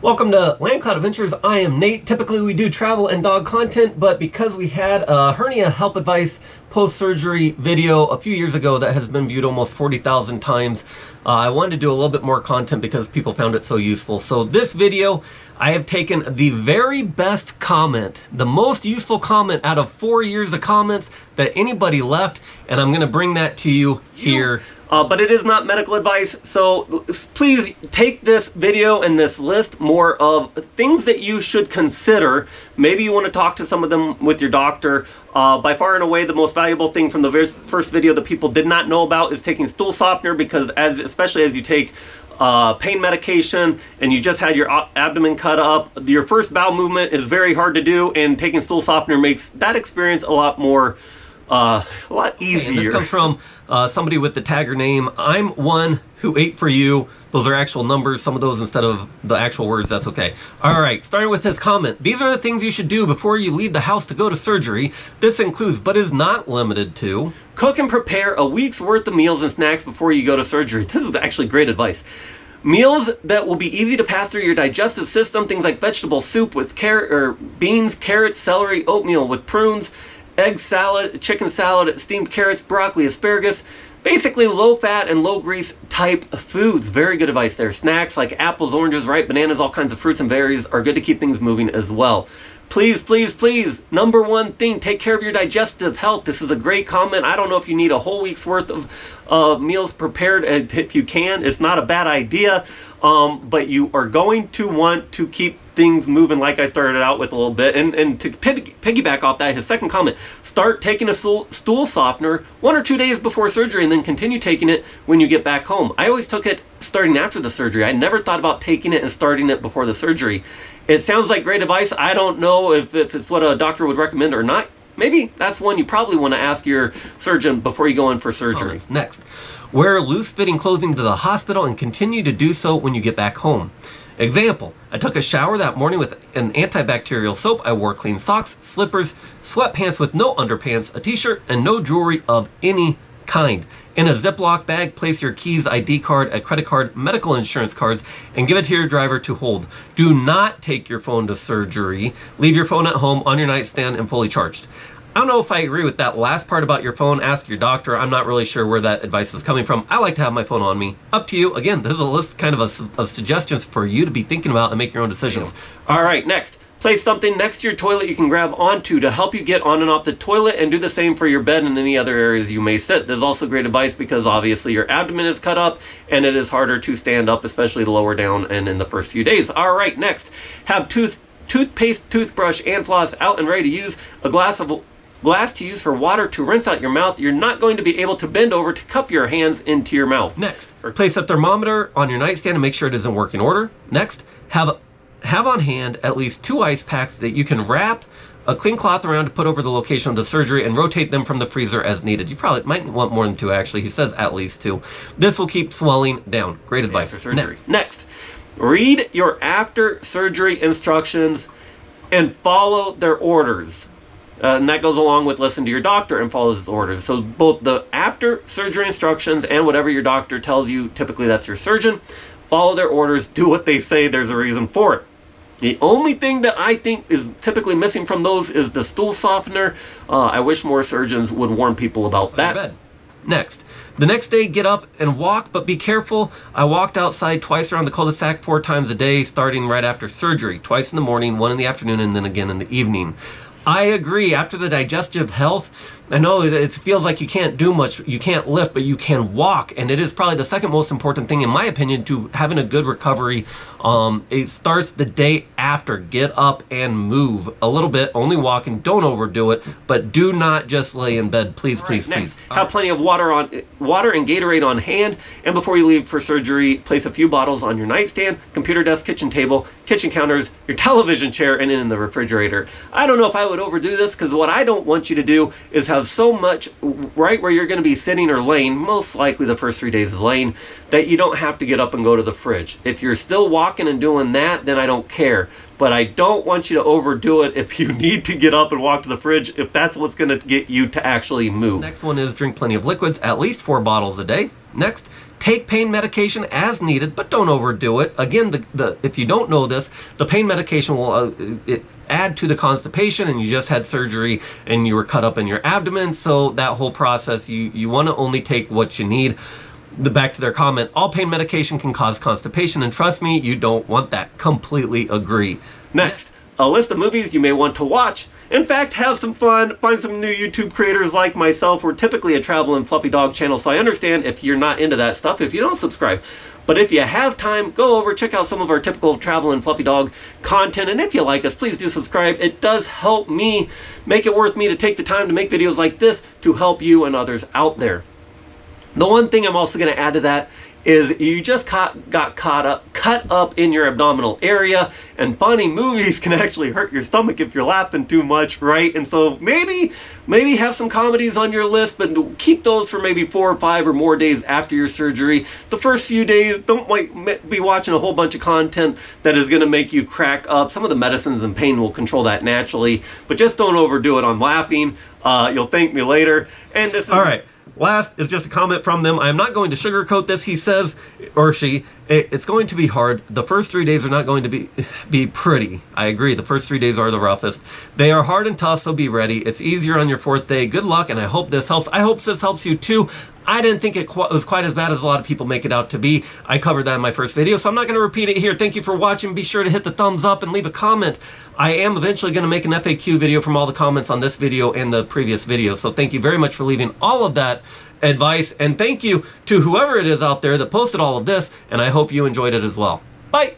Welcome to Land Cloud Adventures. I am Nate. Typically we do travel and dog content, but because we had a hernia help advice post-surgery video a few years ago that has been viewed almost 40,000 times, I wanted to do a little bit more content because people found it so useful. So this video, I have taken the very best comment, the most useful comment out of 4 years of comments that anybody left, and I'm going to bring that to you here. But it is not medical advice, so please take this video and this list more of things that you should consider. Maybe you want to talk to some of them with your doctor. By far and away, the most valuable thing from the first video that people did not know about is taking stool softener, because especially as you take pain medication and you just had your abdomen cut up, your first bowel movement is very hard to do, and taking stool softener makes that experience a lot more a lot easier. Okay, this comes from somebody with the tagger name, I'm one who ate for you. Those are actual numbers, some of those instead of the actual words, that's okay. All right, starting with his comment. These are the things you should do before you leave the house to go to surgery. This includes, but is not limited to, cook and prepare a week's worth of meals and snacks before you go to surgery. This is actually great advice. Meals that will be easy to pass through your digestive system, things like vegetable soup with beans, carrots, celery, oatmeal with prunes, egg salad, chicken salad, steamed carrots, broccoli, asparagus. Basically low fat and low grease type foods. Very good advice there. Snacks like apples, oranges, ripe bananas, all kinds of fruits and berries are good to keep things moving as well. Please, please, please, number one thing, take care of your digestive health. This is a great comment. I don't know if you need a whole week's worth of meals prepared. If you can, it's not a bad idea. But you are going to want to keep things moving, like I started out with a little bit. And to piggyback off that, his second comment, start taking a stool softener 1 or 2 days before surgery and then continue taking it when you get back home. I always took it starting after the surgery. I never thought about taking it and starting it before the surgery. It sounds like great advice. I don't know if it's what a doctor would recommend or not. Maybe that's one you probably want to ask your surgeon before you go in for surgery. Next, wear loose-fitting clothing to the hospital and continue to do so when you get back home. Example, I took a shower that morning with an antibacterial soap. I wore clean socks, slippers, sweatpants with no underpants, a t-shirt, and no jewelry of any kind. In a Ziploc bag, place your keys, ID card, a credit card, medical insurance cards, and give it to your driver to hold. Do not take your phone to surgery. Leave your phone at home on your nightstand and fully charged. I don't know if I agree with that last part about your phone. Ask your doctor. I'm not really sure where that advice is coming from. I like to have my phone on me. Up to you. Again, this is a list kind of suggestions for you to be thinking about and make your own decisions. All right, next. Place something next to your toilet you can grab onto to help you get on and off the toilet, and do the same for your bed and any other areas you may sit. There's also great advice because obviously your abdomen is cut up and it is harder to stand up, especially the lower down and in the first few days. All right, next. Have toothpaste, toothbrush, and floss out and ready to use. A glass to use for water to rinse out your mouth. You're not going to be able to bend over to cup your hands into your mouth. Next, place a thermometer on your nightstand and make sure it is in working order. Next, have on hand at least 2 ice packs that you can wrap a clean cloth around to put over the location of the surgery and rotate them from the freezer as needed. You probably might want more than 2, actually. He says at least 2. This will keep swelling down. Great advice. Next, read your after surgery instructions and follow their orders. And that goes along with listen to your doctor and follow his orders. So both the after surgery instructions and whatever your doctor tells you, typically that's your surgeon, follow their orders, do what they say, there's a reason for it. The only thing that I think is typically missing from those is the stool softener. I wish more surgeons would warn people about that. Next, the next day, get up and walk, but be careful. I walked outside twice around the cul-de-sac 4 times a day, starting right after surgery. Twice in the morning, 1 in the afternoon, and then again in the evening. I agree. After the digestive health, I know it feels like you can't do much, you can't lift, but you can walk, and it is probably the second most important thing, in my opinion, to having a good recovery. It starts the day after. Get up and move a little bit, only walking, don't overdo it, but do not just lay in bed, please, please, please. Have plenty of water and Gatorade on hand, and before you leave for surgery, place a few bottles on your nightstand, computer desk, kitchen table, kitchen counters, your television chair, and in the refrigerator. I don't know if I would overdo this, because what I don't want you to do is have so much right where you're going to be sitting or laying, most likely the first 3 days is laying, that you don't have to get up and go to the fridge. If you're still walking and doing that, then I don't care. But I don't want you to overdo it if you need to get up and walk to the fridge, if that's what's going to get you to actually move. Next one is drink plenty of liquids, at least 4 bottles a day. Next, take pain medication as needed, but don't overdo it. Again, if you don't know this, the pain medication will add to the constipation, and you just had surgery and you were cut up in your abdomen. So that whole process, you want to only take what you need. Back to their comment, all pain medication can cause constipation, and trust me, you don't want that. Completely agree. Next, a list of movies you may want to watch. In fact, have some fun, find some new YouTube creators like myself. We're typically a travel and fluffy dog channel, so I understand if you're not into that stuff, if you don't subscribe. But if you have time, go over, check out some of our typical travel and fluffy dog content. And if you like us, please do subscribe. It does help me, make it worth me to take the time to make videos like this to help you and others out there. The one thing I'm also going to add to that is you just got cut up in your abdominal area, and funny movies can actually hurt your stomach if you're laughing too much, right? And so maybe have some comedies on your list, but keep those for maybe 4 or 5 or more days after your surgery. The first few days, don't be watching a whole bunch of content that is going to make you crack up. Some of the medicines and pain will control that naturally, but just don't overdo it on laughing. You'll thank me later. And this is all right. Last is just a comment from them. I'm not going to sugarcoat this, he says, or she. It's going to be hard. The first 3 days are not going to be pretty. I agree. The first 3 days are the roughest. They are hard and tough, so be ready. It's easier on your 4th day. Good luck, and I hope this helps. I hope this helps you too. I didn't think it was quite as bad as a lot of people make it out to be. I covered that in my first video, so I'm not going to repeat it here. Thank you for watching. Be sure to hit the thumbs up and leave a comment. I am eventually going to make an FAQ video from all the comments on this video and the previous video, so thank you very much for leaving all of that advice, and thank you to whoever it is out there that posted all of this, and I hope you enjoyed it as well. Bye!